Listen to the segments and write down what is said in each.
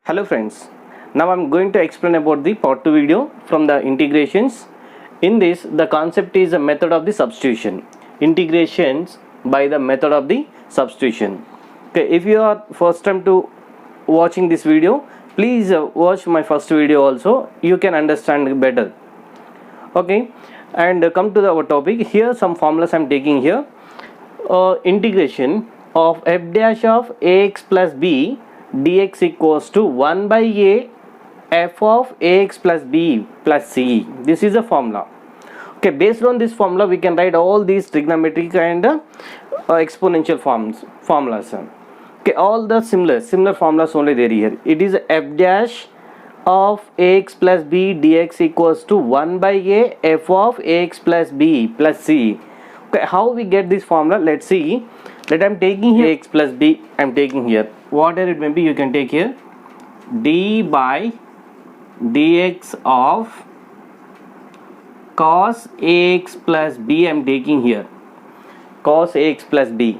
Hello friends, now I'm going to explain about the part 2 video from the integrations. In this, the concept is a method of the substitution. Integrations by the method of the substitution. Okay, if you are first time to watching this video, please watch my first video also. You can understand better. Okay, and come to our topic. Here some formulas I'm taking here. Integration of f dash of ax plus b dx equals to 1 by a f of ax plus b plus c. This is a formula. Okay, based on this formula we can write all these trigonometric and exponential formulas. Okay, all the similar formulas only there here. It is f dash of ax plus b dx equals to 1 by a f of ax plus b plus c. Okay, how we get this formula? Let's see. That I'm taking here x plus b, I'm taking here whatever it may be, you can take here d by dx of cos ax plus b, I'm taking here cos ax plus b,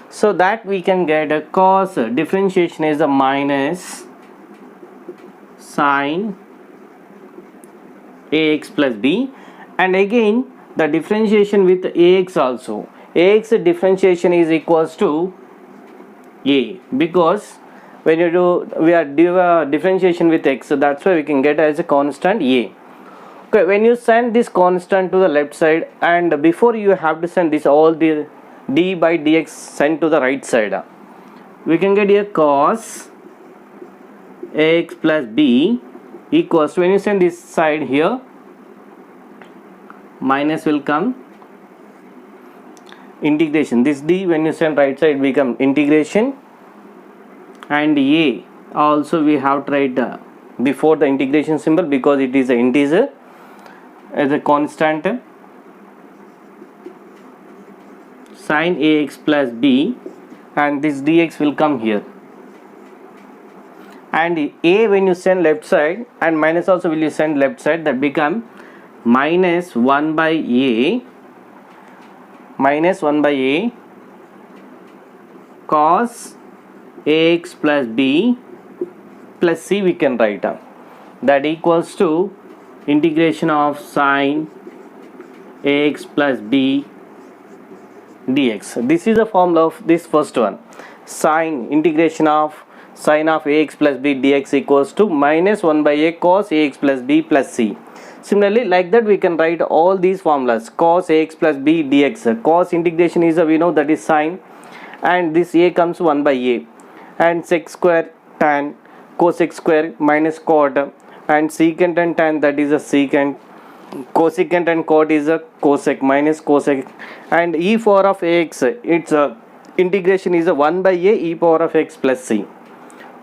so that we can get a cos differentiation is a minus sin ax plus b, and again the differentiation with ax also. Ax differentiation is equals to a, because when you do differentiation with x, so that's why we can get as a constant a. Okay, when you send this constant to the left side, and before you have to send this all the d by dx sent to the right side, we can get here cos ax plus b equals to, when you send this side here, minus will come, integration, this d when you send right side become integration, and a also we have to write before the integration symbol because it is an integer as a constant, sin ax plus b, and this dx will come here, and a when you send left side and minus also will you send left side, that become minus 1 by a cos ax plus b plus c, we can write that equals to integration of sin ax plus b dx. This is the formula of this first one. Integration of sin of ax plus b dx equals to minus 1 by a cos ax plus b plus c. Similarly, like that we can write all these formulas. Cos ax plus b dx, cos integration is we know that is sin, and this a comes 1 by a, and sec square tan cosec square minus cot, and secant and tan, that is a secant, cosecant and cot is a cosec minus cosec, and e power of x, its integration is a 1 by a e power of x plus c.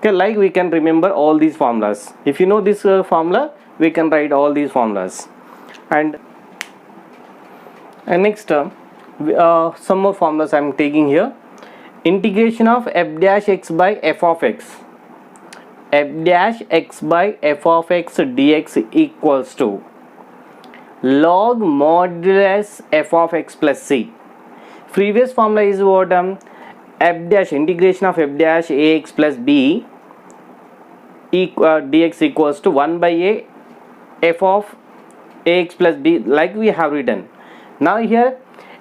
Okay, like we can remember all these formulas. If you know this formula, we can write all these formulas. And next some more formulas I am taking here. Integration of f dash x by f of x, f dash x by f of x dx equals to log modulus f of x plus c. Previous formula is what, f dash, integration of f dash ax plus b dx equals to 1 by a f of ax plus b, like we have written. Now here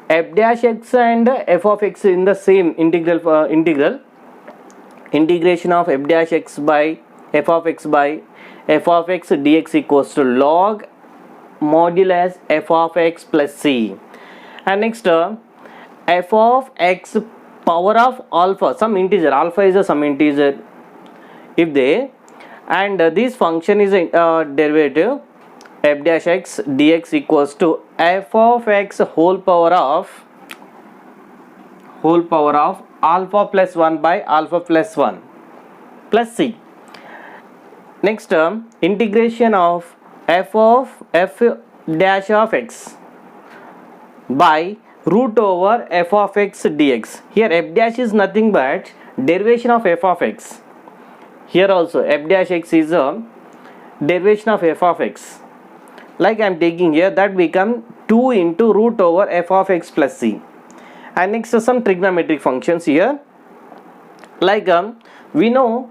f dash x and f of x in the same integral, integration of f dash x by f of x dx equals to log modulus f of x plus c. And next f of x power of alpha, some integer, alpha is some integer, if they, and this function is a derivative, f dash x dx equals to f of x whole power of alpha plus 1 by alpha plus 1 plus c. Next integration of f dash of x by root over f of x dx. Here f dash is nothing but derivation of f of x. Here also f dash x is a derivation of f of x. Like I am taking here, that become 2 into root over f of x plus c. And next some trigonometric functions here. Like we know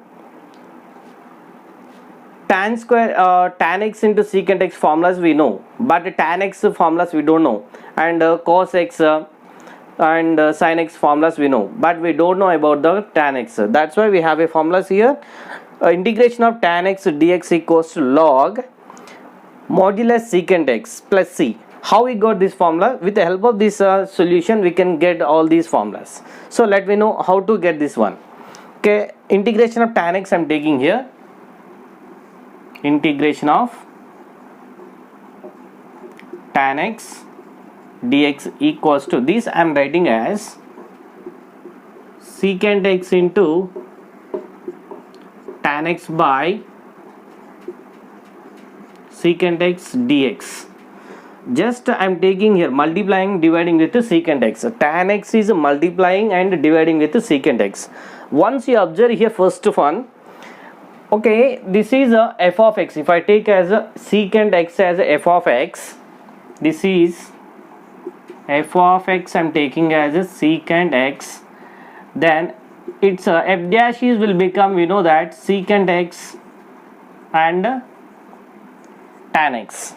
tan square, tan x into secant x formulas we know, but tan x formulas we don't know, and cos x and sin x formulas we know, but we don't know about the tan x. That's why we have a formulas here. Integration of tan x dx equals to log modulus secant x plus c. How we got this formula? With the help of this solution we can get all these formulas. So let me know how to get this one. Okay, integration of tan x I'm taking here. Integration of tan x dx equals to this I am writing as secant x into tan x by secant x dx. Just I am taking here multiplying, dividing with the secant x. Tan x is multiplying and dividing with the secant x. Once you observe here, first one, okay, this is a f of x. If I take as a secant x as a f of x, this is f of x I am taking as a secant x, then its f dash is will become, we know that, secant x and tan x.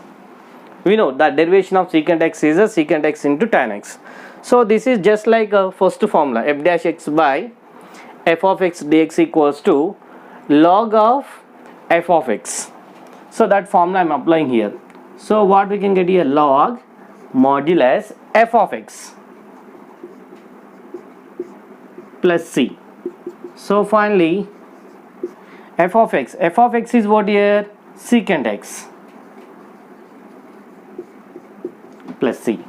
We know that derivation of secant x is a secant x into tan x. So this is just like a first formula, f dash x by f of x dx equals to log of f of x. So that formula I am applying here. So what we can get here, log modulus f of x plus c. So finally f of x is what here, secant x plus c.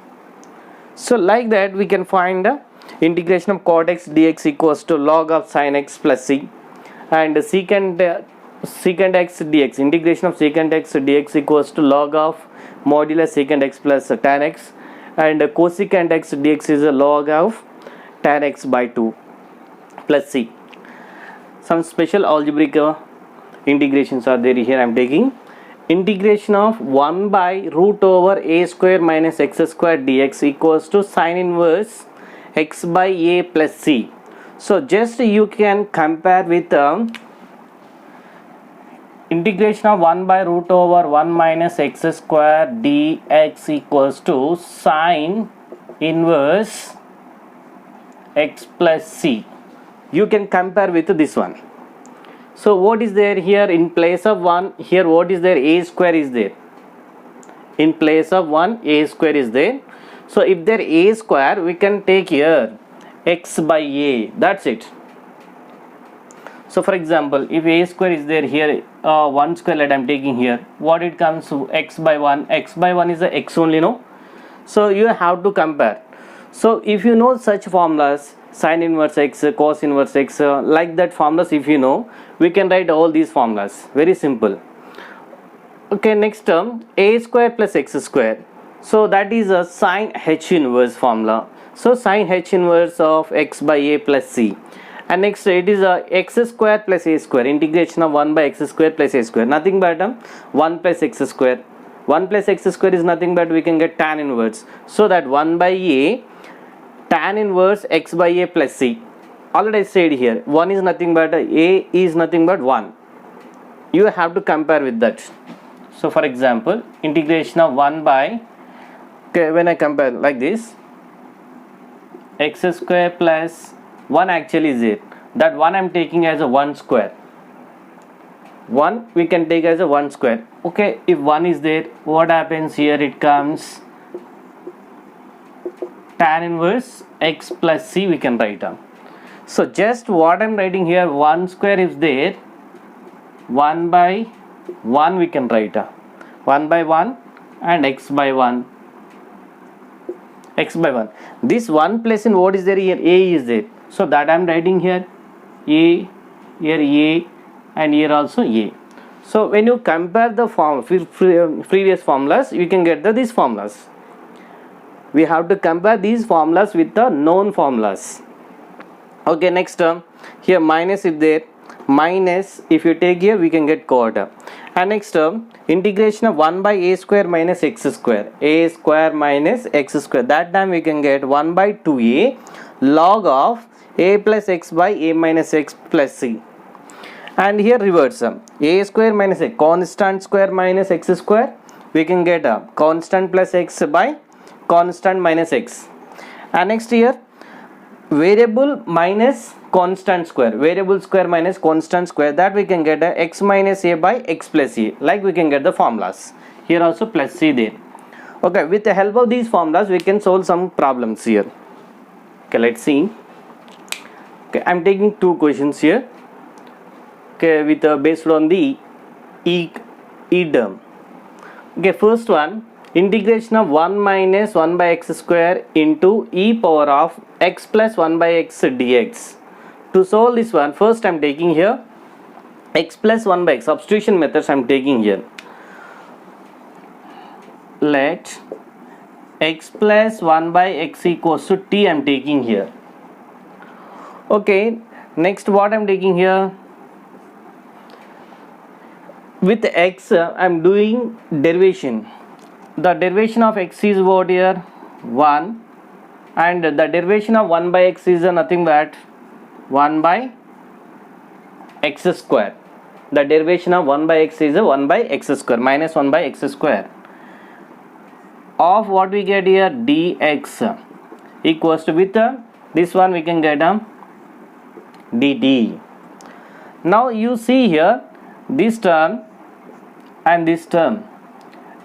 So like that we can find the integration of cot x dx equals to log of sin x plus c, and secant x dx, integration of secant x dx equals to log of modulus secant x plus tan x, and cosecant x dx is a log of tan x by 2 plus c. Some special algebraic integrations are there here I am taking. Integration of 1 by root over a square minus x square dx equals to sin inverse x by a plus c. So just you can compare with integration of 1 by root over 1 minus x square dx equals to sin inverse x plus c. You can compare with this one. So what is there here in place of 1? Here what is there? A square is there. In place of 1, a square is there. So if there a square, we can take here x by a. That's it. So for example, if a square is there here, 1 square that I am taking here, what it comes to x by 1. X by 1 is the x only, no? So you have to compare. So if you know such formulas, sin inverse x, cos inverse x, like that formulas if you know, we can write all these formulas. Very simple. Okay, next term, a square plus x square. So that is a sin h inverse formula. So sin h inverse of x by a plus c. And next it is a x square plus a square, integration of 1 by x square plus a square, nothing but 1 plus x square. 1 plus x square is nothing but we can get tan inverse. So that 1 by a tan inverse x by a plus c. Already I said here 1 is nothing but a is nothing but 1. You have to compare with that. So for example, integration of 1 by, okay, when I compare like this, x square plus 1 actually is it. That 1 I am taking as a 1 square. 1 we can take as a 1 square. Okay, if 1 is there, what happens here? It comes tan inverse x plus c we can write down. So just what I am writing here, 1 square is there, 1 by 1 we can write 1 by 1 and x by 1. X by 1. This 1 place in what is there here? A is there. So that I am writing here a, here a, and here also a. So when you compare the previous formulas, you can get these formulas. We have to compare these formulas with the known formulas. Okay, next term, here minus is there, minus if you take here we can get quarter. And next term, integration of 1 by a square minus x square, a square minus x square, that time we can get 1 by 2a log of a plus x by a minus x plus c. and here reverse a square minus a constant square minus x square, we can get a constant plus x by constant minus x. And next here variable minus constant square, variable square minus constant square, that we can get a x minus a by x plus a, like we can get the formulas here also plus c there. Okay, with the help of these formulas we can solve some problems here. Okay, let's see. Okay, I'm taking two questions here. Okay, with based on the e term. Okay, first one, integration of 1 minus 1 by x square into e power of x plus 1 by x dx. To solve this one, first I'm taking here x plus 1 by x, substitution methods I'm taking here. Let x plus 1 by x equals to t I'm taking here. Okay, next what I'm taking here, with x I'm doing derivation. The derivation of x is what here 1, and the derivation of 1 by x is nothing but 1 by x square. The derivation of 1 by x is 1 by x square minus 1 by x square of what we get here dx equals to, with this one we can get dt. Now you see here this term and this term,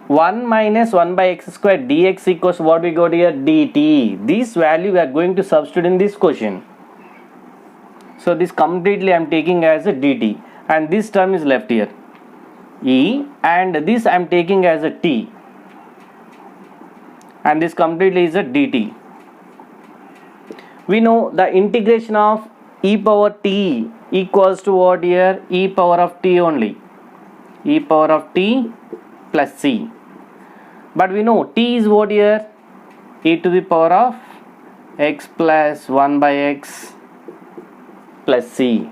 1 minus 1 by x square dx equals what we got here dt. This value we are going to substitute in this question. So this completely I am taking as a dt, and this term is left here e, and this I am taking as a t, and this completely is a dt. We know the integration of e power t equals to what here e power of t only, e power of t plus c. But we know t is what here e to the power of x plus 1 by x plus c.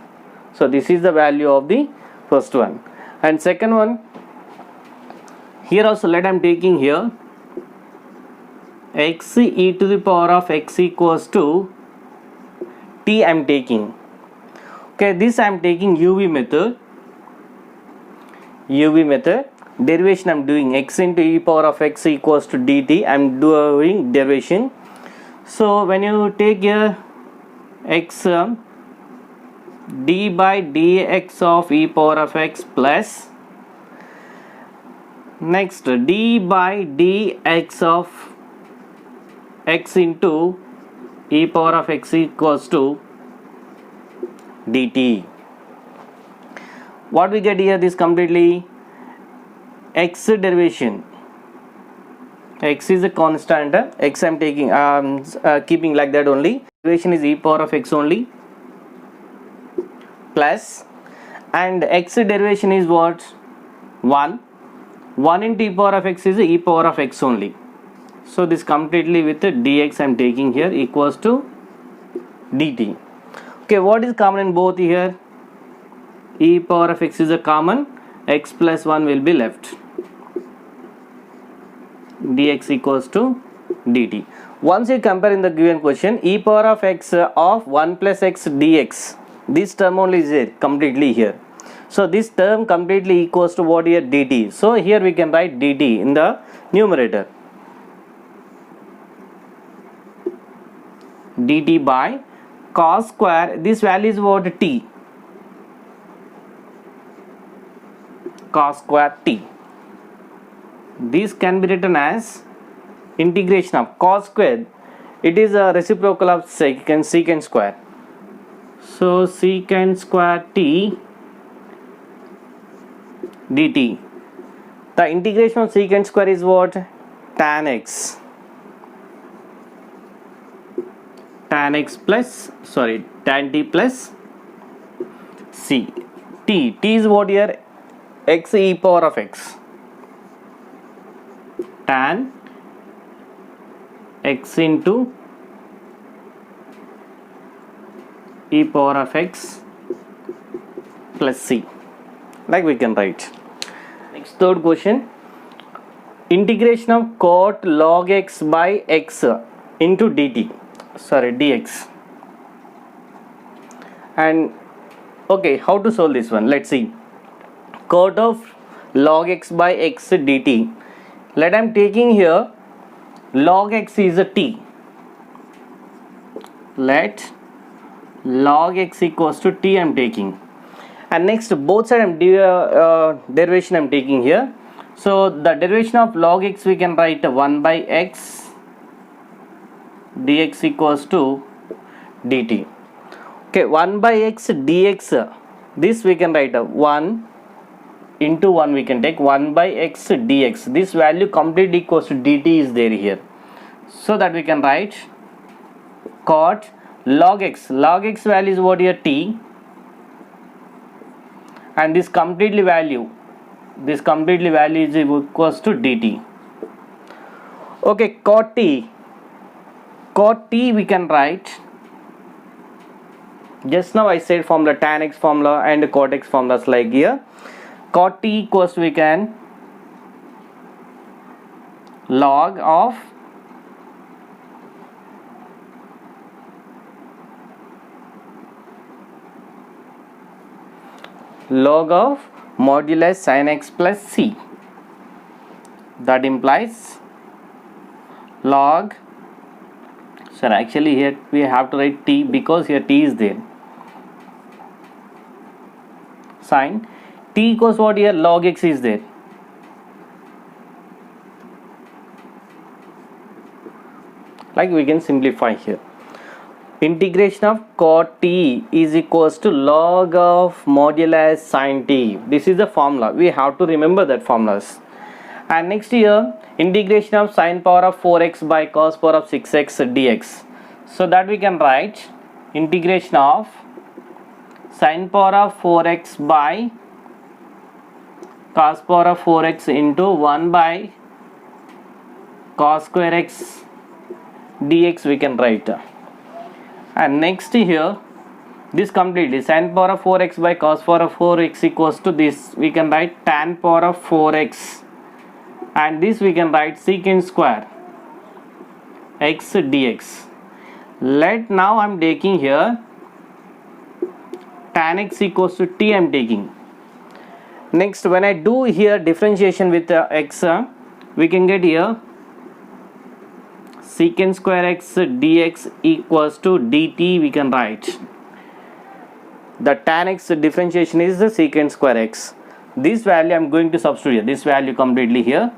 So this is the value of the first one. And second one, here also let I am taking here x e to the power of x equals to t I am taking. Okay, this I am taking UV method. Derivation I am doing x into e power of x equals to dt. I am doing derivation. So when you take here x d by dx of e power of x plus next d by dx of x into e power of x equals to dt. What we get here, this completely x derivation, x is a constant, x I am taking keeping like that only, derivation is e power of x only plus, and x derivation is what 1 into e power of x is e power of x only. So this completely with the dx I am taking here equals to dt. Okay, what is common in both here? E power of x is a common, x plus 1 will be left, dx equals to dt. Once you compare in the given question, e power of x of 1 plus x dx, this term only is there completely here. So this term completely equals to what here dt. So here we can write dt in the numerator, dt by cos square, this value is what t, cos square t. This can be written as integration of cos square, it is a reciprocal of secant square. So secant square t dt. The integration of secant square is what tan x, tan t plus c. T is what here x e power of x, tan x into e power of x plus c, like we can write. Next, third question, integration of cot log x by x into dx, and Okay, how to solve this one? Let's see. Cot of log x by x dt. Let I'm taking here log x is a t. Let log x equals to t I'm taking. And next both side derivation I'm taking here. So the derivation of log x we can write 1 by x dx equals to dt. Okay, 1 by x dx, this we can write 1 into 1 we can take 1 by x dx. This value completely equals to dt is there here. So that we can write cot log x. Log x value is what here? T. And this completely value is equals to dt. Okay, cot t we can write, just now I said from the tan x formula and cot x formulas like here. Cot t equals to we can log of modulus sin x plus c. That implies log, sir, actually here we have to write t because here t is there. Sin t equals what here? Log x is there. Like we can simplify here. Integration of cot t is equals to log of modulus sin t. This is the formula. We have to remember that formulas. And next here, integration of sin power of 4x by cos power of 6x dx. So that we can write integration of sin power of 4x by cos power of 4x into 1 by cos square x dx we can write. And next here, this completely sin power of 4x by cos power of 4x equals to this, we can write tan power of 4x, and this we can write secant square x dx. Let now I'm taking here tan x equals to t I'm taking. Next when I do here differentiation with x, we can get here secant square x dx equals to dt we can write. The tan x differentiation is the secant square x. This value I'm going to substitute here, this value completely here.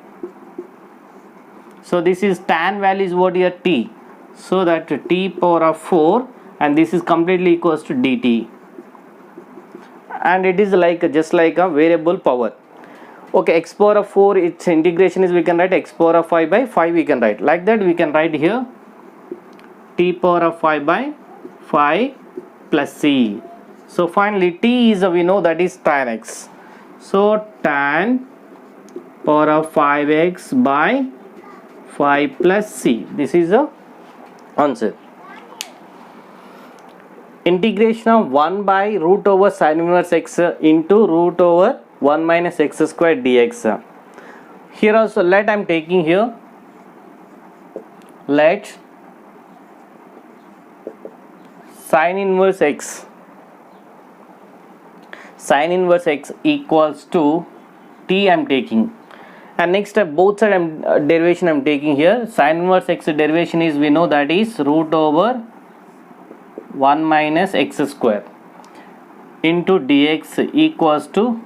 So this is tan value is what here? T. So that t power of 4 and this is completely equals to dt. And it is like just like a variable power. Okay, x power of 4 its integration is we can write x power of 5 by 5 we can write. Like that we can write here t power of 5 by 5 plus c. So finally t is we know that is tan x. So tan power of 5x by 5 plus c. This is the answer. Integration of 1 by root over sin inverse x into root over 1 minus x square dx. Here also let I am taking here, let sin inverse x equals to t I am taking. And next both side derivation I am taking here. Sin inverse x derivation is we know that is root over 1 minus x square into dx equals to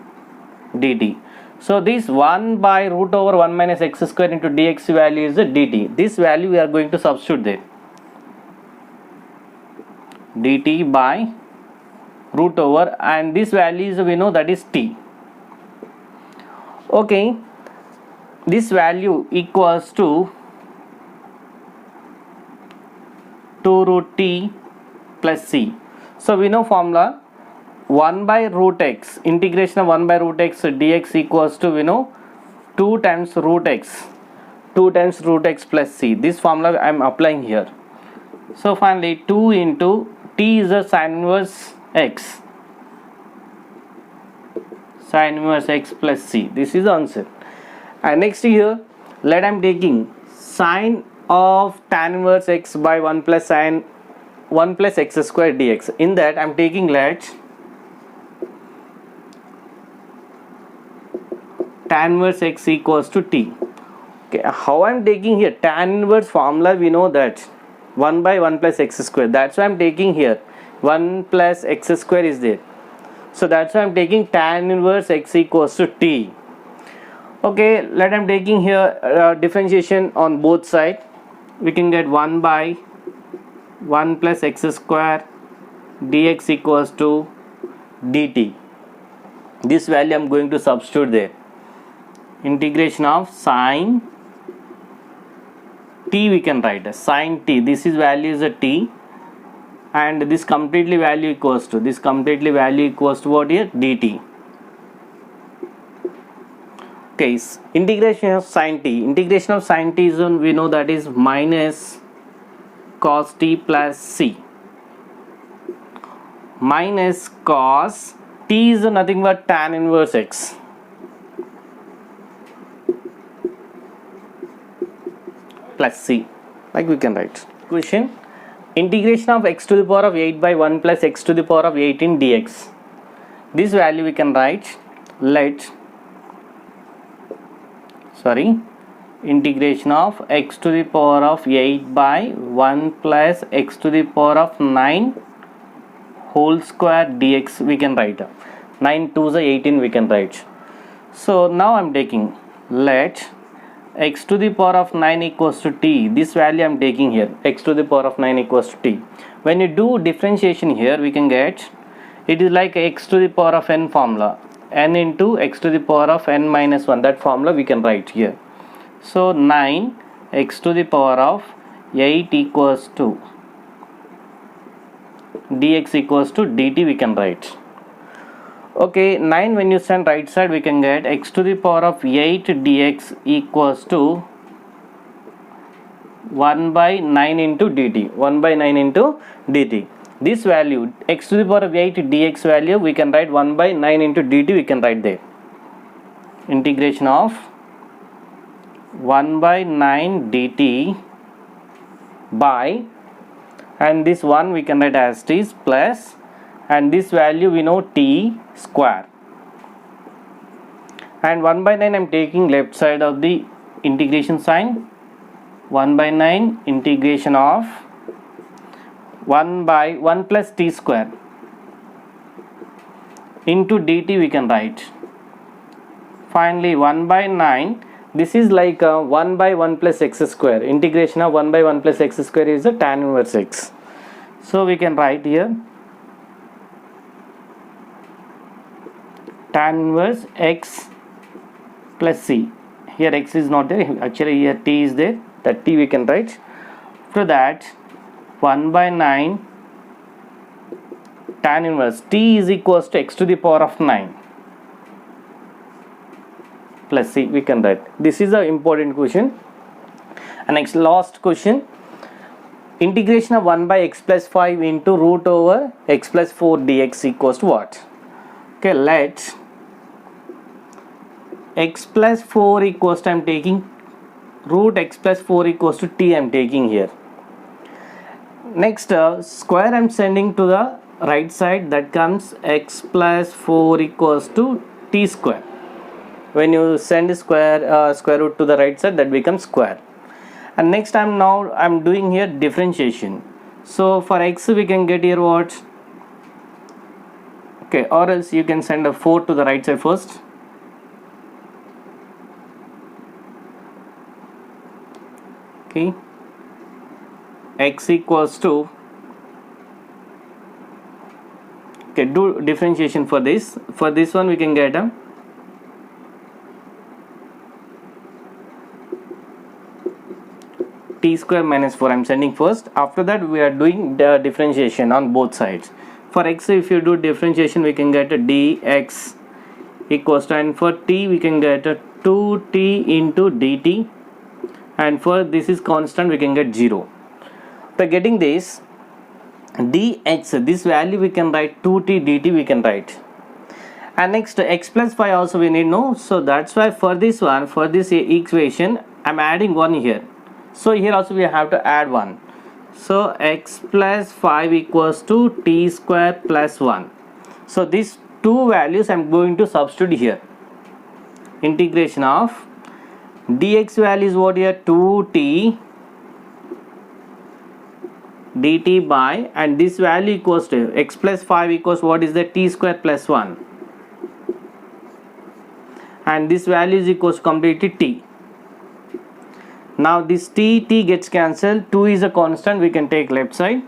dt. So this 1 by root over 1 minus x square into dx value is the dt. This value we are going to substitute there. dt by root over, and this value is we know that is t. Okay, this value equals to 2 root t plus c. So we know formula 1 by root x, integration of 1 by root x dx equals to we know 2 times root x plus c. This formula I am applying here. So finally 2 into t is the sin inverse x plus c. This is the answer. And next here let I am taking sine of tan inverse x by 1 plus x square dx. In that I am taking let tan inverse x equals to t. Okay, how I'm taking here tan inverse formula, we know that 1 by 1 plus x square, that's why I'm taking here 1 plus x square is there, so that's why I'm taking tan inverse x equals to t. Okay, let I'm taking here differentiation on both sides. We can get 1 by 1 plus x square dx equals to dt. This value I'm going to substitute there. Integration of sine t, we can write as sine t. This is value is a t, and this completely value equals to what here, dt. Okay, integration of sine t. Integration of sine t is we know that is minus cos t plus c. Minus cos t is nothing but tan inverse x. Plus c, like we can write. Question: integration of x to the power of 8 by 1 plus x to the power of 18 dx. This value we can write, integration of x to the power of 8 by 1 plus x to the power of 9 whole square dx, we can write. 9 2s are 18, we can write. So now I'm taking, let x to the power of 9 equals to t. This value I'm taking here, x to the power of 9 equals to t. When you do differentiation here, we can get, it is like x to the power of n formula, n into x to the power of n minus 1, that formula we can write here. So 9 x to the power of 8 equals to dx equals to dt, we can write. Okay, 9 when you send right side, we can get x to the power of 8 dx equals to 1 by 9 into dt. 1 by 9 into dt. This value, x to the power of 8 dx value, we can write 1 by 9 into dt, we can write there. Integration of 1 by 9 dt by, and this 1 we can write as t plus, and this value we know t square, and 1 by 9 I'm taking left side of the integration sign. 1 by 9 integration of 1 by 1 plus t square into dt, we can write. Finally 1 by 9, this is like 1 by 1 plus x square. Integration of 1 by 1 plus x square is a tan inverse x. So we can write here tan inverse x plus c. Here x is not there, actually here t is there, that t we can write. After that 1 by 9 tan inverse t is equals to x to the power of 9 plus c, we can write. This is an important question. And next, last question, integration of 1 by x plus 5 into root over x plus 4 dx equals to what? Okay, let x plus 4 equals to, I'm taking root x plus 4 equals to t, I'm taking here. Next square I'm sending to the right side, that comes x plus 4 equals to t square. When you send square root to the right side, that becomes square. And next I'm doing here differentiation. So for x we can get here what? Okay, or else you can send a 4 to the right side first. Okay, x equals to, okay, do differentiation for this. For this one we can get a t square minus 4, I'm sending first. After that we are doing the differentiation on both sides. For x, if you do differentiation, we can get a dx equals to, and for t we can get a 2t into dt, and for this is constant, we can get 0. After getting this dx, this value we can write 2t dt, we can write. And next x plus 5 also we need know, so that's why for this one, for this equation, I'm adding 1 here. So here also we have to add 1. So x plus 5 equals to t square plus 1. So these two values I'm going to substitute here. integration of dx value is what here, 2t dt by, and this value equals to x plus 5 equals what is the t square plus 1, and this value is equals to completely t. Now this t gets cancelled, 2 is a constant, we can take left side,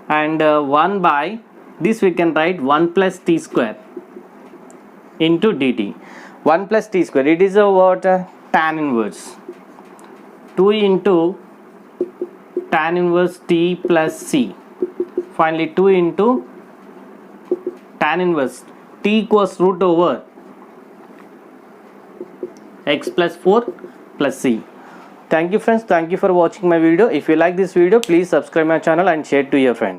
and 1 by this we can write 1 plus t square into dt. 1 plus t square, it is a what, tan inverse, 2 into tan inverse t plus c, finally 2 into tan inverse t equals root over x plus 4 plus c. Thank you friends, thank you for watching my video. If you like this video, please subscribe my channel and share to your friends.